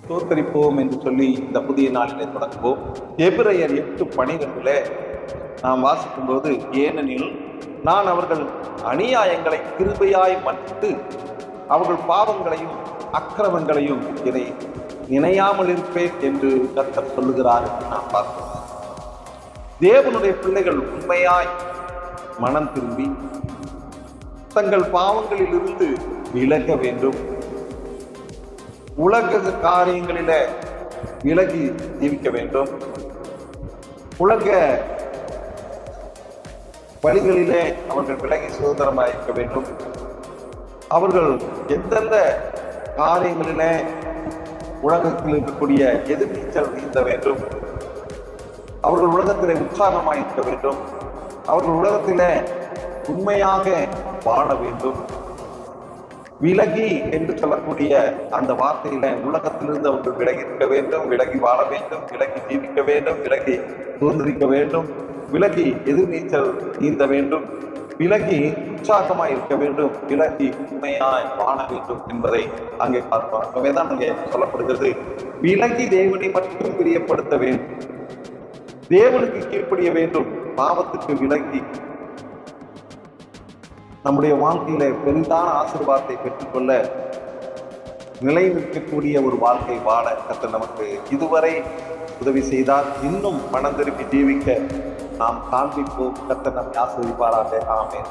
தோத்தரிப்போம் என்று சொல்லி இந்த புதிய நாளிலே தொடங்குவோம். எபிரெயர் 8:12 நாம் வாசிக்கும் போது, ஏனெனில் நான் அவர்கள் அநியாயங்களை கிருபையாய் மன்னித்து அவர்கள் பாவங்களையும் அக்கிரமங்களையும் இதை நினையாமல் இருப்பேன் என்று கர்த்தர் சொல்லுகிறார் என்று நாம் பார்க்கிறோம். தேவனுடைய பிள்ளைகள் உண்மையாய் மனம் திரும்பி தங்கள் பாவங்களில் இருந்து விலக வேண்டும். உலக காரியங்களில விலகி ஜீவிக்க வேண்டும். உலக வழிகளிலே அவர்கள் விலகி சுதந்திரமாயிருக்க வேண்டும். அவர்கள் எந்தெந்த காரியங்களிலே உலகத்தில் இருக்கக்கூடிய எதிர்நீச்சல் நீந்த வேண்டும். அவர்கள் உலகத்திலே உற்சாகமாயிருக்க வேண்டும். அவர்கள் உலகத்திலே உண்மையாக வாழ வேண்டும். விலகி என்று சொல்லக்கூடிய அந்த வார்த்தையில உலகத்திலிருந்து அவர்கள் விலகி இருக்க வேண்டும், விலகி வாழ வேண்டும், விலகி ஜீவிக்க வேண்டும், விலகி சுதந்திரிக்க வேண்டும், விலகி எதிர்நீச்சல் நீந்த வேண்டும், விலகி உற்சாகமாய் இருக்க வேண்டும், விலகி உண்மையாய் வாழ வேண்டும் என்பதை அங்கே பார்ப்போம். ஆகவேதான் அங்கே சொல்லப்படுகிறது, விலகி தேவனை மட்டும் பிரியப்படுத்த வேண்டும், தேவனுக்கு கீழ்ப்படிய வேண்டும், பாவத்துக்கு விலகி நம்முடைய வாழ்க்கையில பெரிதான ஆசீர்வாதத்தை பெற்றுக்கொள்ள நிலை நிற்கக்கூடிய ஒரு வாழ்க்கை வாழ கர்த்தர் நமக்கு இதுவரை உதவி செய்தார். இன்னும் மனம் திருப்பி ஜீவிக்க நாம் காண்பிப்போம். கர்த்தர் நம்மை ஆசீர்வதிப்பாராக. ஆமென்.